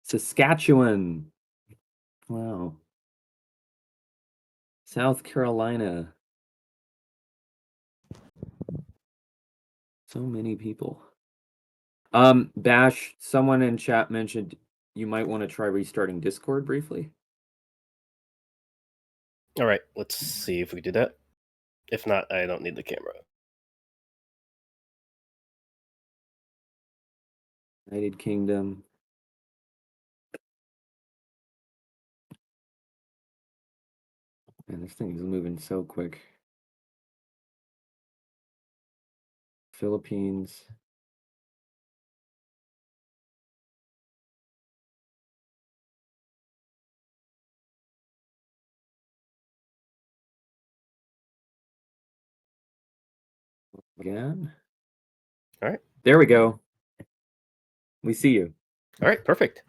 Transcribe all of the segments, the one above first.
Saskatchewan. Wow. South Carolina. So many people. Bash, someone in chat mentioned you might want to try restarting Discord briefly. All right, let's see if we do that. If not, I don't need the camera. United Kingdom. Man, this thing is moving so quick. Philippines. Again. All right. There we go. We see you. All right, perfect.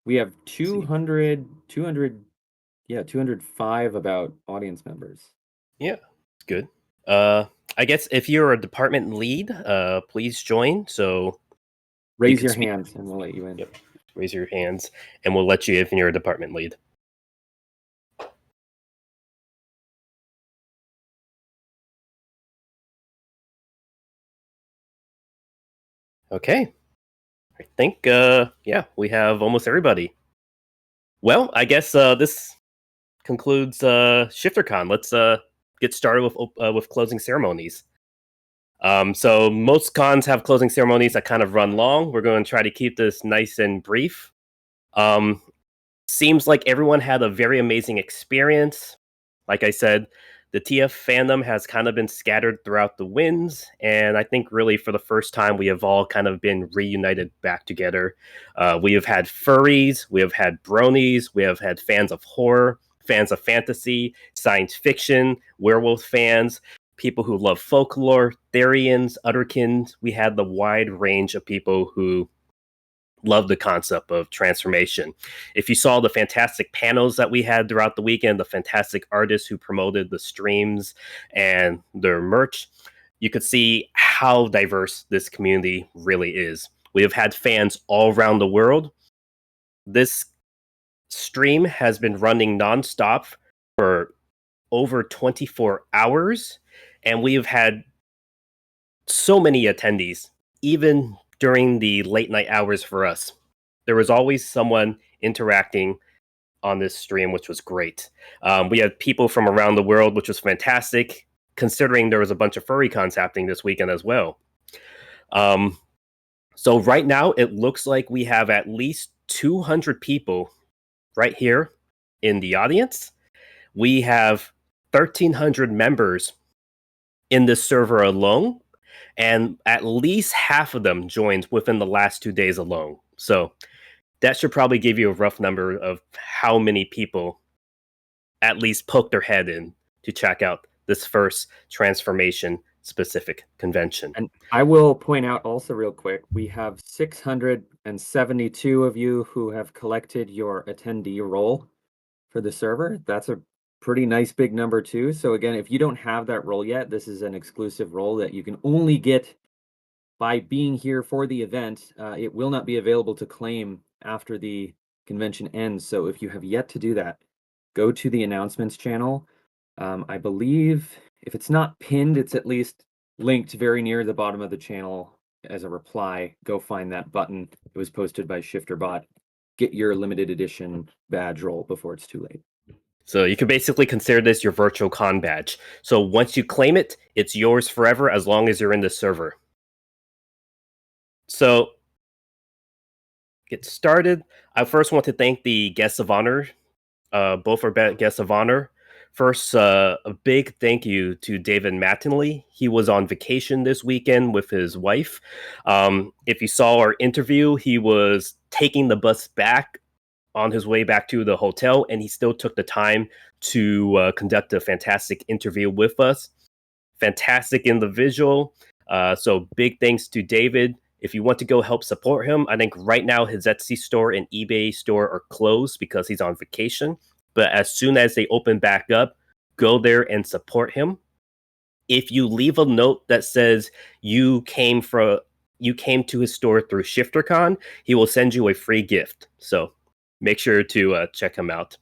We have 205 about audience members. Yeah, it's good. I guess if you're a department lead, please join. So raise your hands and we'll let you in. Yep. Raise your hands and we'll let you if you're a department lead. Okay. I think, yeah, we have almost everybody. Well, I guess this concludes ShifterCon. Let's get started with closing ceremonies. So most cons have closing ceremonies that kind of run long. We're going to try to keep this nice and brief. Seems like everyone had a very amazing experience. Like I said, the TF fandom has kind of been scattered throughout the winds, and I think really for the first time we have all kind of been reunited back together. We have had furries, we have had bronies, we have had fans of horror, fans of fantasy, science fiction, werewolf fans, people who love folklore, Therians, Utterkins. We had the wide range of people who love the concept of transformation. If you saw the fantastic panels that we had throughout the weekend, the fantastic artists who promoted the streams and their merch, you could see how diverse this community really is. We have had fans all around the world. This stream has been running nonstop for over 24 hours, and we have had so many attendees, even during the late night hours for us. There was always someone interacting on this stream, which was great. We had people from around the world, which was fantastic, considering there was a bunch of furry cons happening this weekend as well. So right now, it looks like we have at least 200 people right here in the audience. We have 1,300 members in this server alone, and at least half of them joined within the last 2 days alone. So that should probably give you a rough number of how many people at least poke their head in to check out this first transformation specific convention. And I will point out also real quick, we have 672 of you who have collected your attendee role for the server. That's a pretty nice big number too. So again, if you don't have that role yet, this is an exclusive role that you can only get by being here for the event. It will not be available to claim after the convention ends. So if you have yet to do that, go to the announcements channel. I believe if it's not pinned, it's at least linked very near the bottom of the channel as a reply. Go find that button. It was posted by ShifterBot. Get your limited edition badge roll before it's too late. So you could basically consider this your virtual con badge. So once you claim it, it's yours forever as long as you're in the server. So get started. I first want to thank the guests of honor, both our guests of honor. First, a big thank you to David Mattingly. He was on vacation this weekend with his wife. If you saw our interview, he was taking the bus back on his way back to the hotel, and he still took the time to conduct a fantastic interview with us. Fantastic individual. So big thanks to David. If you want to go help support him, I think right now his Etsy store and eBay store are closed because he's on vacation. But as soon as they open back up, go there and support him. If you leave a note that says you came from you came to his store through ShifterCon, he will send you a free gift. So make sure to check him out.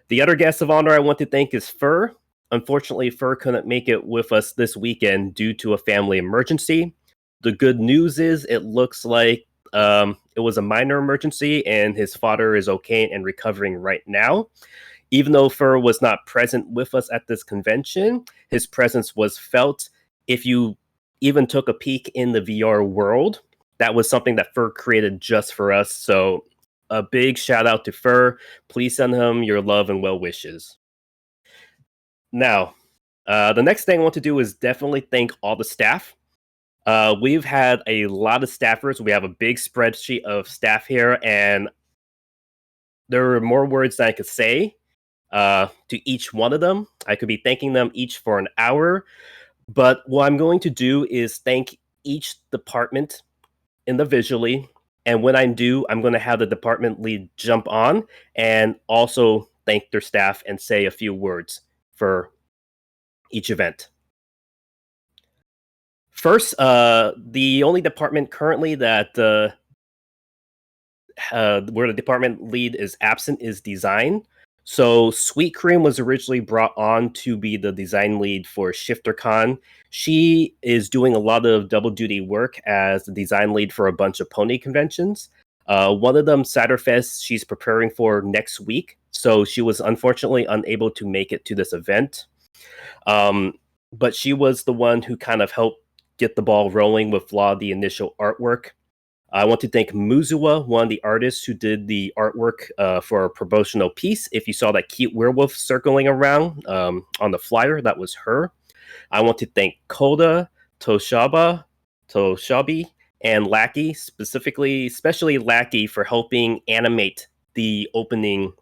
The other guest of honor I want to thank is Fur. Unfortunately, Fur couldn't make it with us this weekend due to a family emergency. The good news is it looks like it was a minor emergency and his father is okay and recovering right now. Even though Fur was not present with us at this convention, his presence was felt. If you even took a peek in the VR world, that was something that Fur created just for us. So a big shout out to Fur. Please send him your love and well wishes. Now, the next thing I want to do is definitely thank all the staff. We've had a lot of staffers. We have a big spreadsheet of staff here, and there are more words than I could say to each one of them. I could be thanking them each for an hour, but what I'm going to do is thank each department individually. And when I do, I'm going to have the department lead jump on and also thank their staff and say a few words for each event. First, the only department currently that where the department lead is absent is design. So Sweet Cream was originally brought on to be the design lead for ShifterCon. She is doing a lot of double duty work as the design lead for a bunch of pony conventions. One of them, Satterfest, she's preparing for next week. So she was unfortunately unable to make it to this event. But she was the one who kind of helped get the ball rolling with a lot of the initial artwork. I want to thank Muzua, one of the artists who did the artwork for our promotional piece. If you saw that cute werewolf circling around on the flyer, that was her. I want to thank Koda, Toshabi, and Lackey, especially Lackey, for helping animate the opening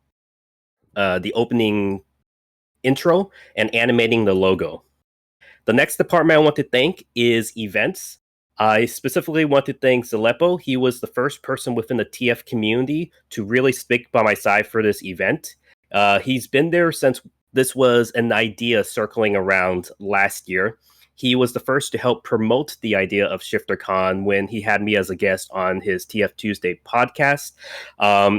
intro and animating the logo. The next department I want to thank is events. I specifically want to thank Zalepo. He was the first person within the TF community to really stick by my side for this event. He's been there since this was an idea circling around last year. He was the first to help promote the idea of ShifterCon when he had me as a guest on his TF Tuesday podcast.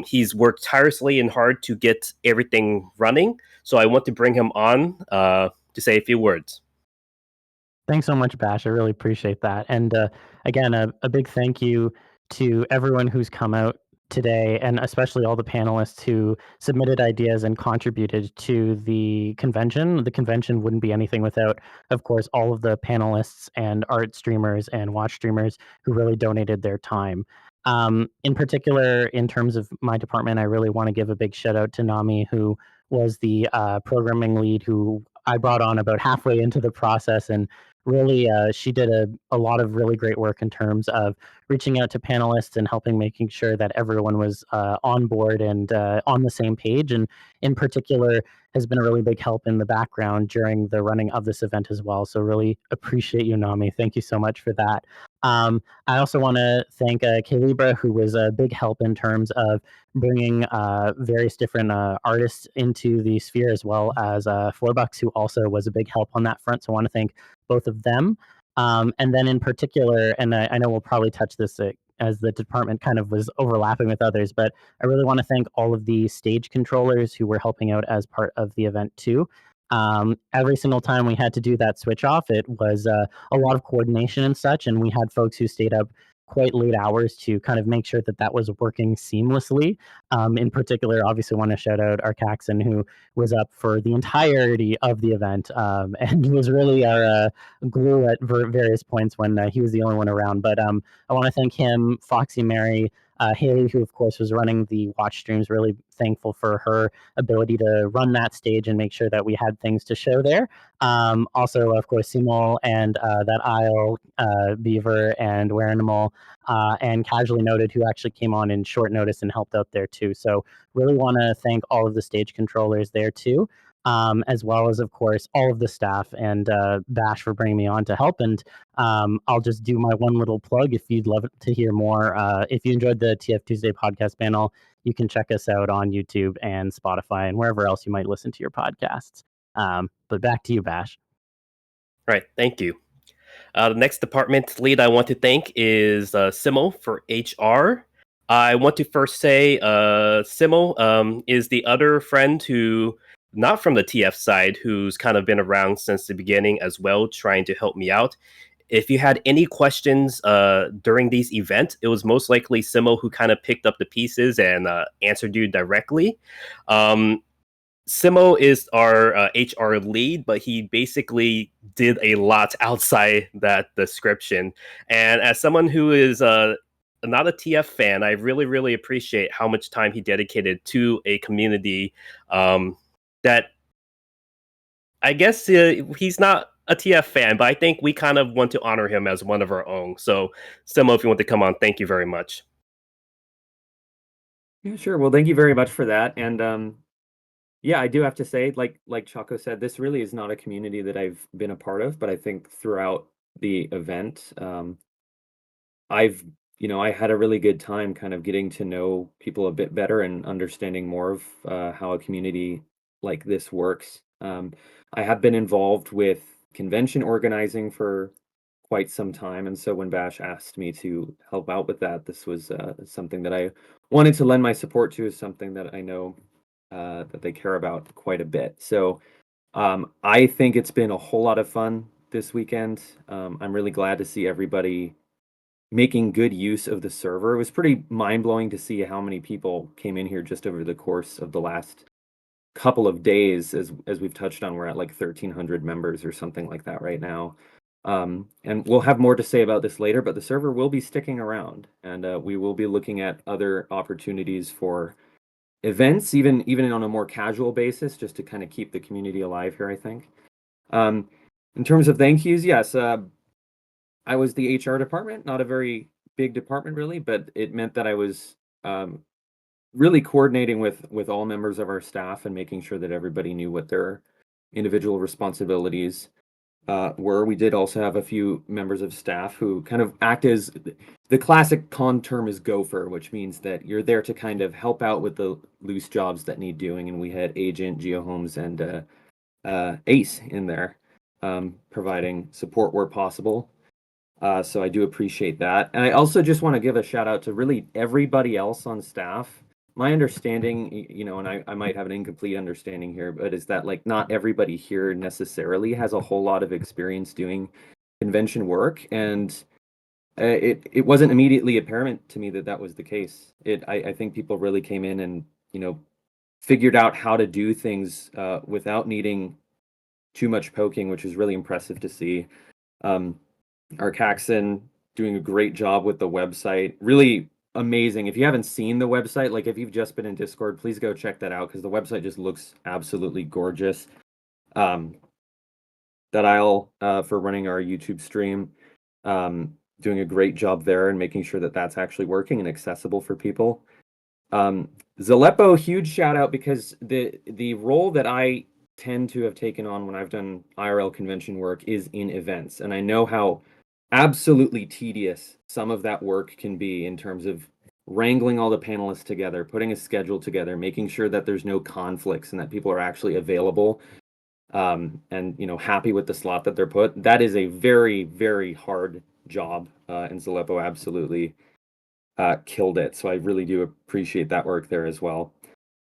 He's worked tirelessly and hard to get everything running. So I want to bring him on to say a few words. Thanks so much, Bash. I really appreciate that. And again, a big thank you to everyone who's come out today, and especially all the panelists who submitted ideas and contributed to the convention. The convention wouldn't be anything without, of course, all of the panelists and art streamers and watch streamers who really donated their time. In particular, in terms of my department, I really want to give a big shout out to Nami, who was the programming lead who I brought on about halfway into the process, and really she did a lot of really great work in terms of reaching out to panelists and helping making sure that everyone was on board and on the same page, and in particular has been a really big help in the background during the running of this event as well. So really appreciate you, Nami. Thank you so much for that. I also want to thank Calibra, who was a big help in terms of bringing various different artists into the sphere, as well as Fourbucks, who also was a big help on that front. So I want to thank both of them. And then in particular, and I know we'll probably touch this as the department kind of was overlapping with others, but I really want to thank all of the stage controllers who were helping out as part of the event too. Every single time we had to do that switch off, it was a lot of coordination and such, and we had folks who stayed up quite late hours to kind of make sure that that was working seamlessly. In particular, obviously want to shout out Arcaxon, who was up for the entirety of the event and was really our glue at various points when he was the only one around. But I want to thank him, Foxy Mary, Haley, who of course was running the watch streams. Really thankful for her ability to run that stage and make sure that we had things to show there. Also, of course, Simul and that Isle, Beaver and Werenimal, and Casually Noted, who actually came on in short notice and helped out there too. So really want to thank all of the stage controllers there too. As well as, of course, all of the staff and Bash for bringing me on to help. And I'll just do my one little plug if you'd love to hear more. If you enjoyed the TF Tuesday podcast panel, you can check us out on YouTube and Spotify and wherever else you might listen to your podcasts. But back to you, Bash. Right. Thank you. The next department lead I want to thank is Simo for HR. I want to first say Simo is the other friend who, not from the TF side, who's kind of been around since the beginning as well, trying to help me out. If you had any questions during these events, it was most likely Simo who kind of picked up the pieces and answered you directly. Um, Simo is our HR lead, but he basically did a lot outside that description. And as someone who is not a TF fan, I really, really appreciate how much time he dedicated to a community that I guess he's not a TF fan, but I think we kind of want to honor him as one of our own. So, Simo, if you want to come on, thank you very much. Yeah, sure. Well, thank you very much for that. And yeah, I do have to say, like Chaco said, this really is not a community that I've been a part of, but I think throughout the event, I've I had a really good time kind of getting to know people a bit better and understanding more of how a community like this works. I have been involved with convention organizing for quite some time, and so when Bash asked me to help out with that, this was something that I wanted to lend my support to. Is something that I know that they care about quite a bit. So I think it's been a whole lot of fun this weekend. I'm really glad to see everybody making good use of the server. It was pretty mind-blowing to see how many people came in here just over the course of the last couple of days. As we've touched on, we're at like 1,300 members or something like that right now. And we'll have more to say about this later, but the server will be sticking around, and we will be looking at other opportunities for events, even on a more casual basis, just to kind of keep the community alive here, I think. Um, in terms of thank yous, yes, I was the HR department, not a very big department really, but it meant that I was really coordinating with all members of our staff and making sure that everybody knew what their individual responsibilities were. We did also have a few members of staff who kind of act as the classic con term is gopher, which means that you're there to kind of help out with the loose jobs that need doing. And we had Agent, GeoHomes, and Ace in there providing support where possible. So I do appreciate that. And I also just want to give a shout out to really everybody else on staff. My understanding, and I might have an incomplete understanding here, but is that like not everybody here necessarily has a whole lot of experience doing convention work. And it wasn't immediately apparent to me that that was the case. I think people really came in and, figured out how to do things without needing too much poking, which is really impressive to see. Um, our Caxon doing a great job with the website. Really amazing. If you haven't seen the website, like if you've just been in Discord, please go check that out because the website just looks absolutely gorgeous. Um, that aisle for running our YouTube stream, doing a great job there and making sure that that's actually working and accessible for people. Zaleppo, huge shout out because the role that I tend to have taken on when I've done IRL convention work is in events, and I know how absolutely tedious some of that work can be in terms of wrangling all the panelists together, putting a schedule together, making sure that there's no conflicts and that people are actually available and happy with the slot that they're put. That is a very, very hard job, and Zaleppo absolutely killed it. So I really do appreciate that work there as well.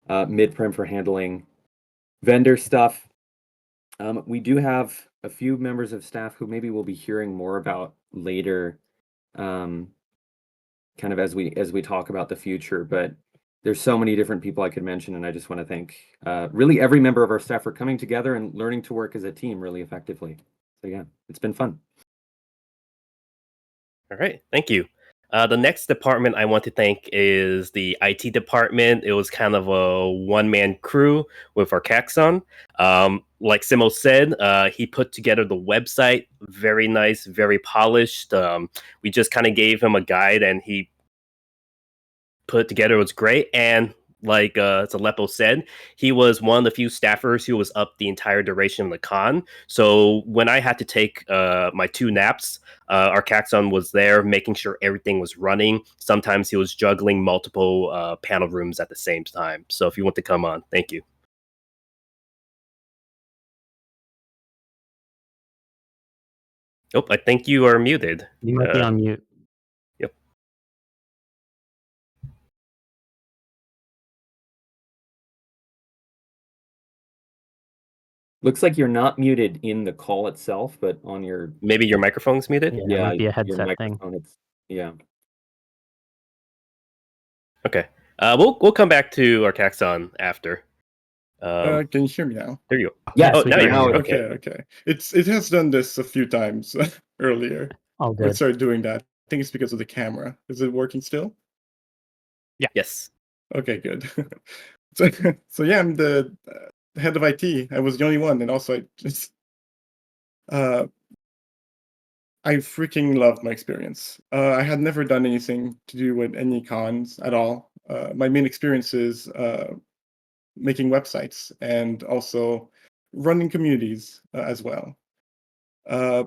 Midprim for handling vendor stuff. We do have a few members of staff who maybe we'll be hearing more about later, kind of as we talk about the future. But there's so many different people I could mention, and I just want to thank really every member of our staff for coming together and learning to work as a team really effectively. So yeah, it's been fun. All right, thank you. The next department I want to thank is the IT department. It was kind of a one-man crew with our Caxon. Like Simo said, he put together the website. Very nice, very polished. We just kind of gave him a guide and he put it together. It was great. And like Zaleppo said, he was one of the few staffers who was up the entire duration of the con. So when I had to take my 2 naps, our Caxon was there making sure everything was running. Sometimes he was juggling multiple panel rooms at the same time. So if you want to come on, thank you. Oh, I think you are muted. You might be on mute. Yep. Looks like you're not muted in the call itself, but on your Maybe your microphone's muted? Yeah, it might be a your headset thing. microphone, it's yeah. Okay. We'll come back to Arcaxon after. Can you hear me now? There you go. Yes, Oh, we now can you're hear here. you. Okay. Okay. It has done this a few times earlier. All When it good. started doing that. I think it's because of the camera. Is it working still? Yes. Okay, good. So yeah, I'm the head of IT. I was the only one, and also uh, I freaking loved my experience. I had never done anything to do with any cons at all. My main experience is making websites and also running communities as well. Uh,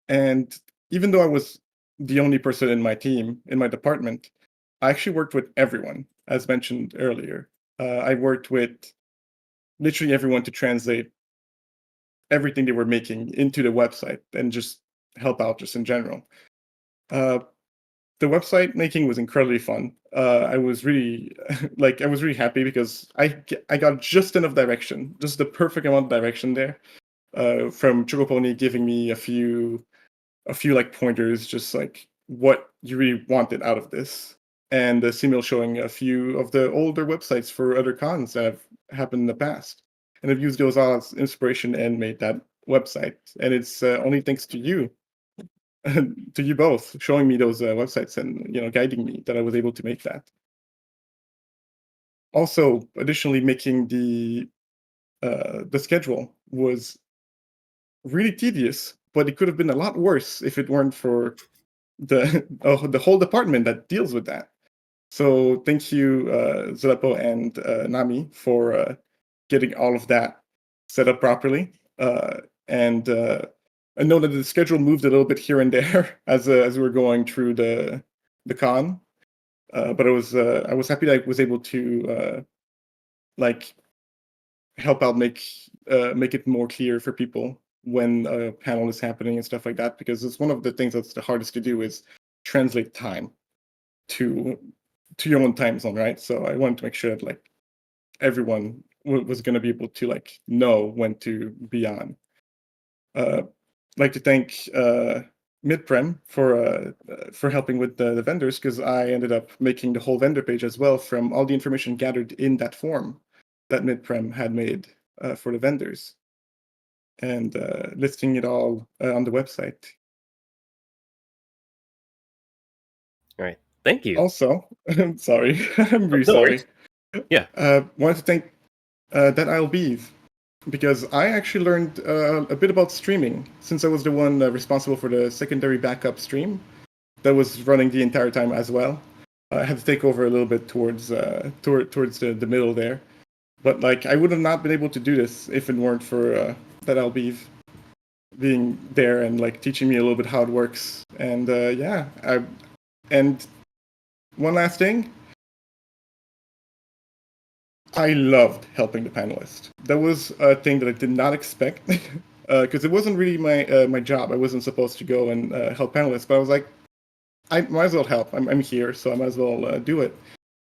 and even though I was the only person in my team, in my department, I actually worked with everyone, as mentioned earlier. I worked with literally everyone to translate everything they were making into the website and just help out just in general. Uh, the website making was incredibly fun. I was really I was really happy because I got just enough direction, just the perfect amount of direction there. From Chocopony giving me a few like pointers, just like what you really wanted out of this, and Simil showing a few of the older websites for other cons that have happened in the past, and I've used those as inspiration and made that website. And it's only thanks to you, to you both, showing me those websites and guiding me that I was able to make that. Also, additionally, making the schedule was really tedious, but it could have been a lot worse if it weren't for the whole department that deals with that. So thank you, Zelepo and Nami, for getting all of that set up properly. And I know that the schedule moved a little bit here and there as we were going through the con, but I was happy that I was able to like help out make it more clear for people when a panel is happening and stuff like that, because it's one of the things that's the hardest to do is translate time to your own time zone, right? So I wanted to make sure that like everyone was going to be able to like know when to be on. I'd like to thank Midprem for helping with the vendors, because I ended up making the whole vendor page as well from all the information gathered in that form that Midprem had made for the vendors, and listing it all on the website. All right. Thank you. Also, I'm sorry, I'm really No sorry. worries. Yeah. Wanted to thank that I'll be, because I actually learned a bit about streaming, since I was the one responsible for the secondary backup stream that was running the entire time as well. I had to take over a little bit towards the middle there, but like I would have not been able to do this if it weren't for that I'll be being there and like teaching me a little bit how it works. And and one last thing, I loved helping the panelists. That was a thing that I did not expect, because it wasn't really my job. I wasn't supposed to go and help panelists, but I was like, I might as well help. I'm here, so I might as well do it.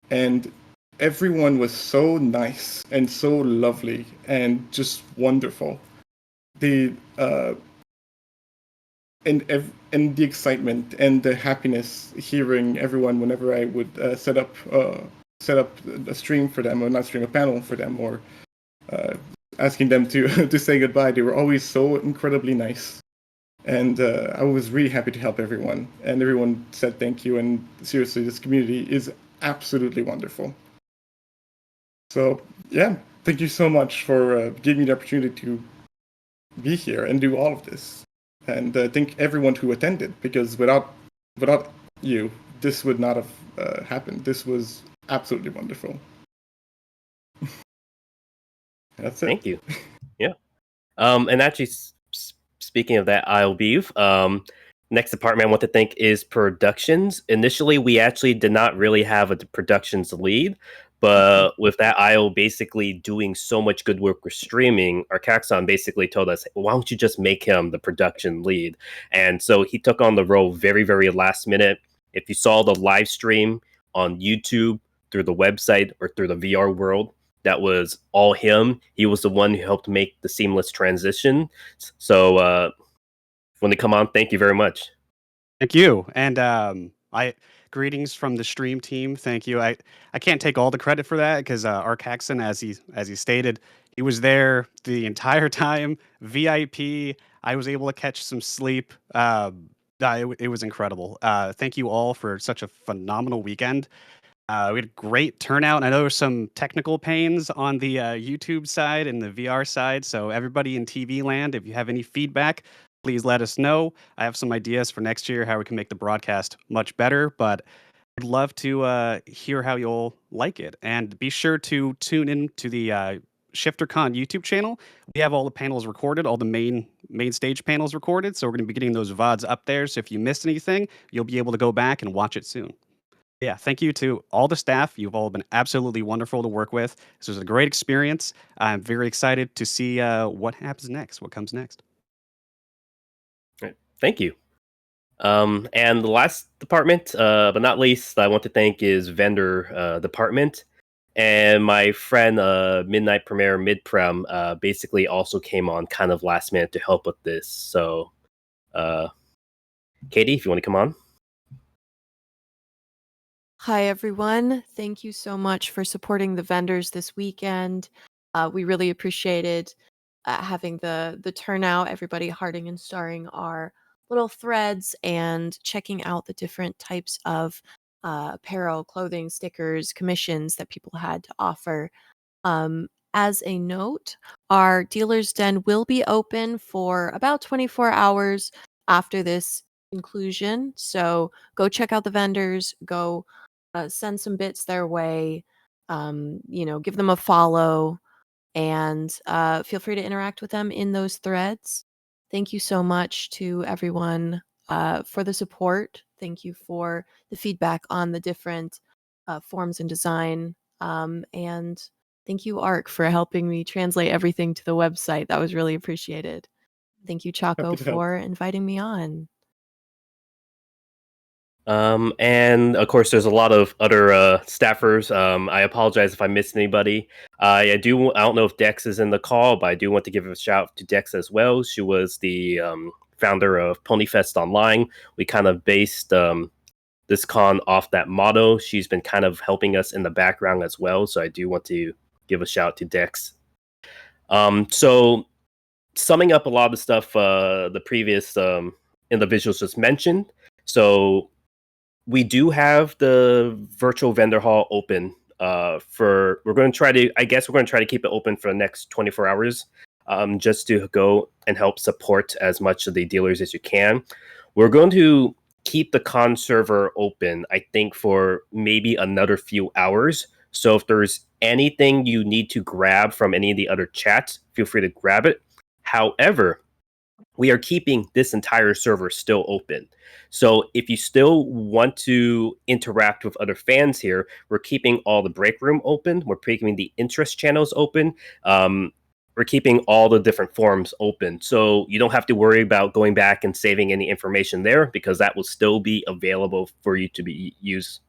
And everyone was so nice and so lovely and just wonderful. The and the excitement and the happiness hearing everyone whenever I would set up a stream for them, or not stream, a panel for them, or asking them to to say goodbye. They were always so incredibly nice, and I was really happy to help everyone. And everyone said thank you. And seriously, this community is absolutely wonderful. So yeah, thank you so much for giving me the opportunity to be here and do all of this. And thank everyone who attended, because without you, this would not have happened. This was absolutely wonderful. That's it. Thank you. Yeah. And actually, speaking of that, I'll be. Next department I want to thank is productions. Initially, we actually did not really have a productions lead, But with that IO basically doing so much good work with streaming, Arcaxon basically told us, why don't you just make him the production lead? And so he took on the role very, very last minute. If you saw the live stream on YouTube, through the website, or through the VR world, that was all him. He was the one who helped make the seamless transition. So when they come on, thank you very much. Thank you. And I greetings from the stream team. Thank you. I can't take all the credit for that because Arcaxon, as he stated, he was there the entire time. VIP. I was able to catch some sleep. It was incredible. Thank you all for such a phenomenal weekend. We had a great turnout. I know there were some technical pains on the YouTube side and the VR side. So everybody in TV land, if you have any feedback, please let us know. I have some ideas for next year how we can make the broadcast much better, but I'd love to hear how you'll like it. And be sure to tune in to the ShifterCon YouTube channel. We have all the panels recorded, all the main stage panels recorded. So we're going to be getting those VODs up there. So if you missed anything, you'll be able to go back and watch it soon. Yeah, thank you to all the staff. You've all been absolutely wonderful to work with. This was a great experience. I'm very excited to see what happens next, what comes next. Right. Thank you. And the last department, but not least, I want to thank is vendor department. And my friend Midnight Premiere Midprem basically also came on kind of last minute to help with this. So, Katie, if you want to come on. Hi, everyone. Thank you so much for supporting the vendors this weekend. We really appreciated having the turnout, everybody hearting and starring our little threads and checking out the different types of apparel, clothing, stickers, commissions that people had to offer. As a note, our dealer's den will be open for about 24 hours after this conclusion. So go check out the vendors, go send some bits their way, give them a follow, and feel free to interact with them in those threads. Thank you so much to everyone for the support. Thank you for the feedback on the different forms and design. And thank you, ARC, for helping me translate everything to the website. That was really appreciated. Thank you, Chaco, Happy to help. for inviting me on. And of course, there's a lot of other staffers. I apologize if I missed anybody. I don't know if Dex is in the call, but I do want to give a shout out to Dex as well. She was the founder of Ponyfest Online. We kind of based this con off that motto. She's been kind of helping us in the background as well. So I do want to give a shout out to Dex. So summing up a lot of the stuff the previous individuals just mentioned. So we do have the virtual vendor hall open we're going to try to keep it open for the next 24 hours just to go and help support as much of the dealers as you can. We're going to keep the con server open, I think, for maybe another few hours. So if there's anything you need to grab from any of the other chats, feel free to grab it. However, we are keeping this entire server still open. So if you still want to interact with other fans here, we're keeping all the break room open. We're keeping the interest channels open. We're keeping all the different forums open. So you don't have to worry about going back and saving any information there because that will still be available for you to be used.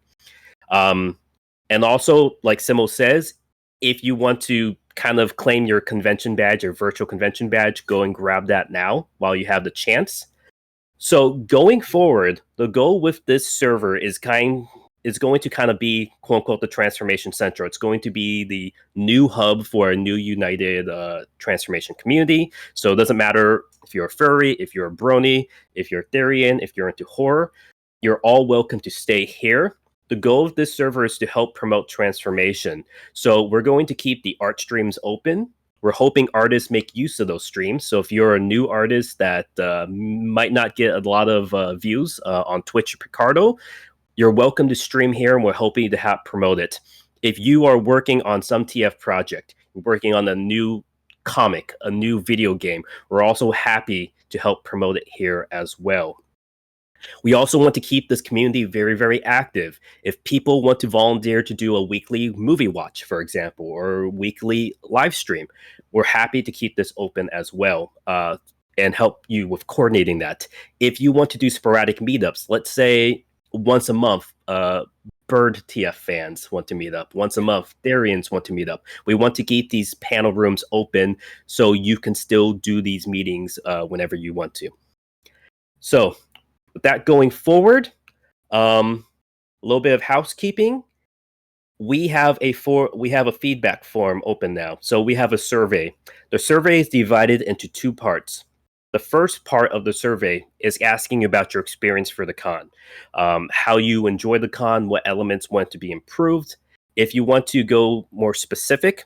And also, like Simo says, if you want to kind of claim your convention badge or virtual convention badge, go and grab that now while you have the chance. So going forward, the goal with this server is going to kind of be, quote unquote, the transformation center. It's going to be the new hub for a new united transformation community. So it doesn't matter if you're a furry, if you're a brony, if you're a Therian, if you're into horror, you're all welcome to stay here. The goal of this server is to help promote transformation. So we're going to keep the art streams open. We're hoping artists make use of those streams. So if you're a new artist that might not get a lot of views on Twitch or Picardo, you're welcome to stream here, and we're hoping to help promote it. If you are working on some TF project, you're working on a new comic, a new video game, we're also happy to help promote it here as well. We also want to keep this community very, very active. If people want to volunteer to do a weekly movie watch, for example, or weekly live stream, we're happy to keep this open as well, and help you with coordinating that. If you want to do sporadic meetups, let's say once a month, Bird TF fans want to meet up. Once a month, Therians want to meet up. We want to keep these panel rooms open so you can still do these meetings whenever you want to. So, with that going forward, a little bit of housekeeping. We have a feedback form open now. So we have a survey. The survey is divided into two parts. The first part of the survey is asking about your experience for the con, how you enjoy the con, what elements want to be improved. If you want to go more specific,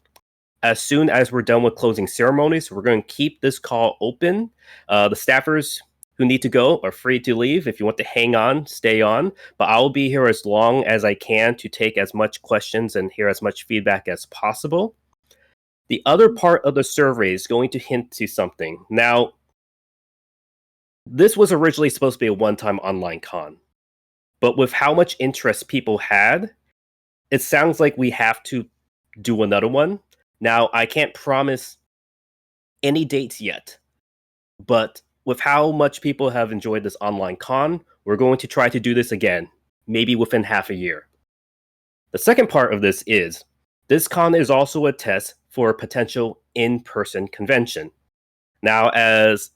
as soon as we're done with closing ceremonies, we're going to keep this call open. The staffers who need to go are free to leave. If you want to hang on, stay on. But I'll be here as long as I can to take as much questions and hear as much feedback as possible. The other part of the survey is going to hint to something. Now, this was originally supposed to be a one-time online con. But with how much interest people had, it sounds like we have to do another one. Now, I can't promise any dates yet, but with how much people have enjoyed this online con, we're going to try to do this again, maybe within half a year. The second part of this con is also a test for a potential in-person convention. Now, as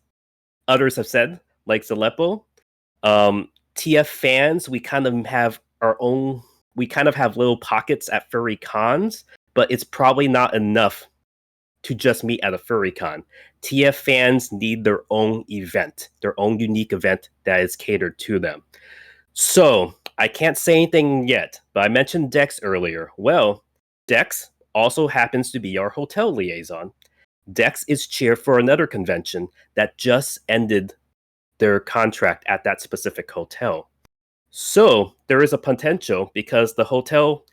others have said, like Zalepo, TF fans, we kind of have little pockets at furry cons, but it's probably not enough to just meet at a furry con. TF fans need their own event, their own unique event that is catered to them. So, I can't say anything yet, but I mentioned Dex earlier. Well, Dex also happens to be our hotel liaison. Dex is chair for another convention that just ended their contract at that specific hotel. So, there is a potential, because the hotel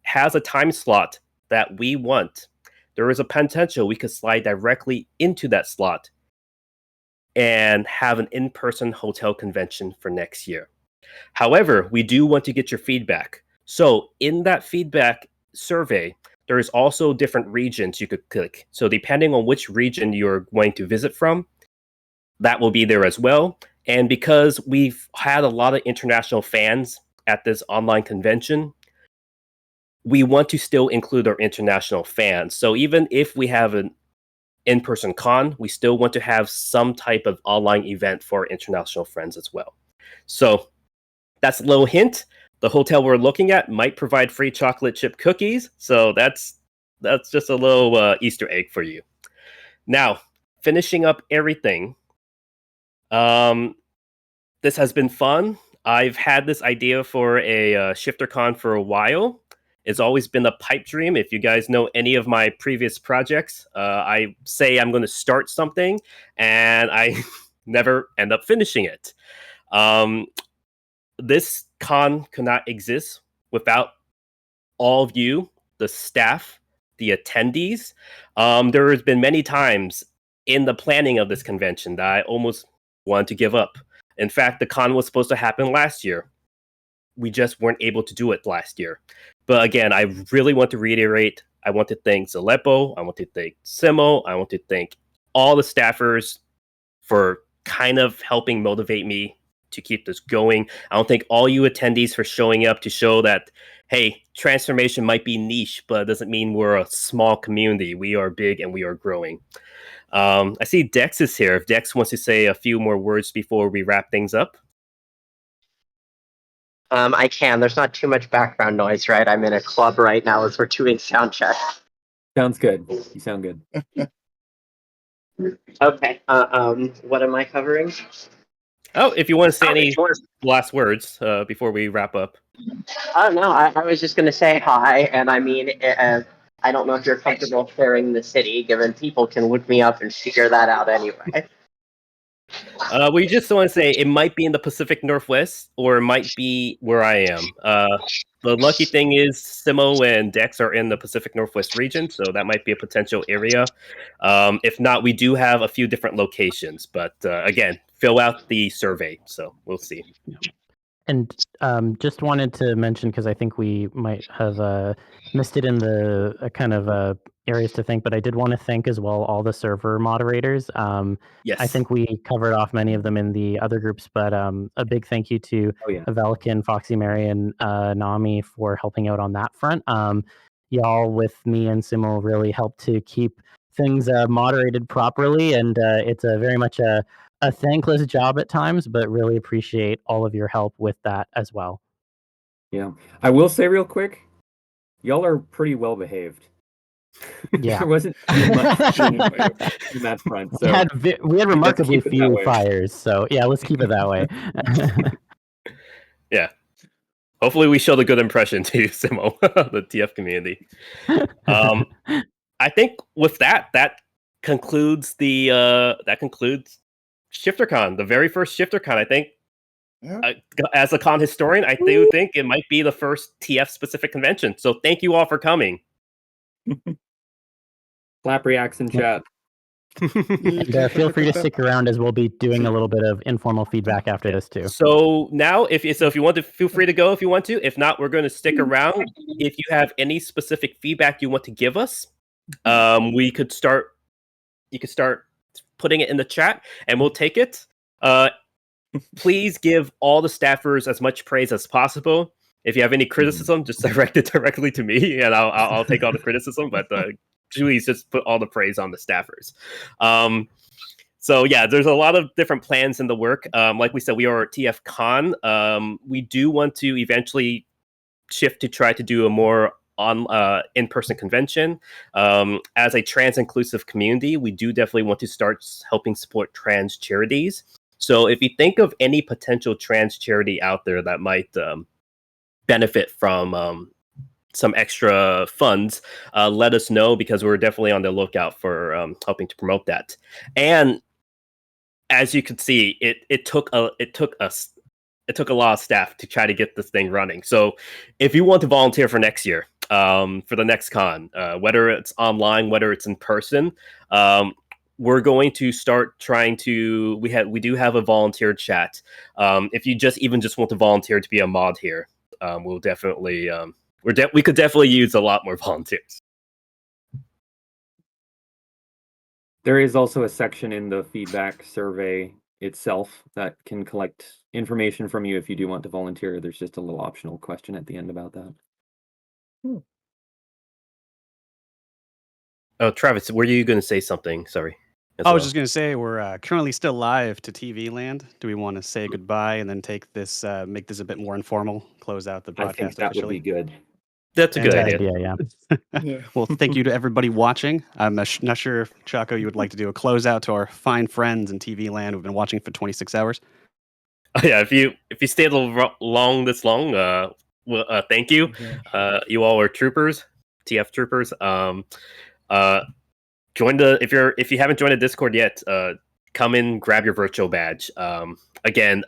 has a time slot that we want. There is a potential we could slide directly into that slot and have an in-person hotel convention for next year. However, we do want to get your feedback. So in that feedback survey, there is also different regions you could click. So depending on which region you're going to visit from, that will be there as well. And because we've had a lot of international fans at this online convention, we want to still include our international fans. So even if we have an in-person con, we still want to have some type of online event for our international friends as well. So that's a little hint. The hotel we're looking at might provide free chocolate chip cookies. So that's just a little Easter egg for you. Now, finishing up everything. This has been fun. I've had this idea for a ShifterCon for a while. It's always been a pipe dream. If you guys know any of my previous projects, I say I'm going to start something, and I never end up finishing it. This con could not exist without all of you, the staff, the attendees. There has been many times in the planning of this convention that I almost wanted to give up. In fact, the con was supposed to happen last year. We just weren't able to do it last year. But again, I really want to reiterate, I want to thank Zalepo, I want to thank Simo, I want to thank all the staffers for kind of helping motivate me to keep this going. I want to thank all you attendees for showing up to show that, hey, transformation might be niche, but it doesn't mean we're a small community. We are big and we are growing. I see Dex is here. If Dex wants to say a few more words before we wrap things up. I can. There's not too much background noise, right? I'm in a club right now as we're doing sound check. Sounds good. You sound good. Okay. What am I covering? Oh, if you want to say any last words before we wrap up. Oh, no. I was just going to say hi. And I mean, I don't know if you're comfortable sharing the city, given people can look me up and figure that out anyway. We just want to say it might be in the Pacific Northwest, or it might be where I am. The lucky thing is Simo and Dex are in the Pacific Northwest region, so that might be a potential area. If not, we do have a few different locations. But again, fill out the survey. So we'll see. And just wanted to mention, because I think we might have missed it in the kind of areas to thank, but I did want to thank as well all the server moderators. Yes. I think we covered off many of them in the other groups, but a big thank you to Velikan, Foxy Mary, and Nami for helping out on that front. Y'all with me and Simo really helped to keep things moderated properly, and it's very much a thankless job at times, but really appreciate all of your help with that as well. Yeah. I will say real quick, y'all are pretty well behaved. Yeah. There wasn't too much in that front. So we had remarkably few way. fires, so yeah, let's keep it that way. Yeah. Hopefully we showed a good impression to Simo, the TF community. I think with that concludes ShifterCon, the very first ShifterCon. I think, as a con historian, I do think it might be the first TF specific convention. So thank you all for coming. Clap reacts in chat. And feel free to stick around, as we'll be doing a little bit of informal feedback after this too. So now, if you want to, feel free to go if you want to. If not, we're going to stick around. If you have any specific feedback you want to give us, you could start putting it in the chat, and we'll take it. Please give all the staffers as much praise as possible. If you have any criticism, just direct it directly to me, and I'll take all the criticism. But please just put all the praise on the staffers. So yeah, there's a lot of different plans in the work. Like we said, we are TF Con. We do want to eventually shift to try to do a more in-person convention. As a trans-inclusive community, we do definitely want to start helping support trans charities. So if you think of any potential trans charity out there that might benefit from some extra funds, let us know, because we're definitely on the lookout for helping to promote that. And as you can see, it took a lot of staff to try to get this thing running. So if you want to volunteer for next year, for the next con, whether it's online, whether it's in person, we're going to start trying to. We do have a volunteer chat. If you just want to volunteer to be a mod here, we'll definitely we could definitely use a lot more volunteers. There is also a section in the feedback survey itself that can collect information from you if you do want to volunteer. There's just a little optional question at the end about that. Oh, Travis, were you going to say something? Sorry. I was just going to say we're currently still live to TV land. Do we want to say goodbye and then take this, make this a bit more informal, close out the broadcast? I think that would be good. That's a good idea. Yeah. Well, thank you to everybody watching. I'm not sure if Chaco, you would like to do a closeout to our fine friends in TV land who've been watching for 26 hours. Yeah, if you stayed this long, well, thank you. You all are troopers, TF troopers. Join if you haven't joined the Discord yet, come in, grab your virtual badge. Again,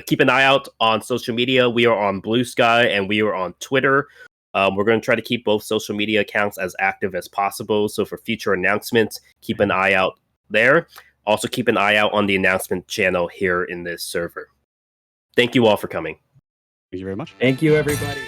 keep an eye out on social media. We are on Blue Sky and we are on Twitter. We're going to try to keep both social media accounts as active as possible. So for future announcements, keep an eye out there. Also, keep an eye out on the announcement channel here in this server. Thank you all for coming. Thank you very much. Thank you, everybody.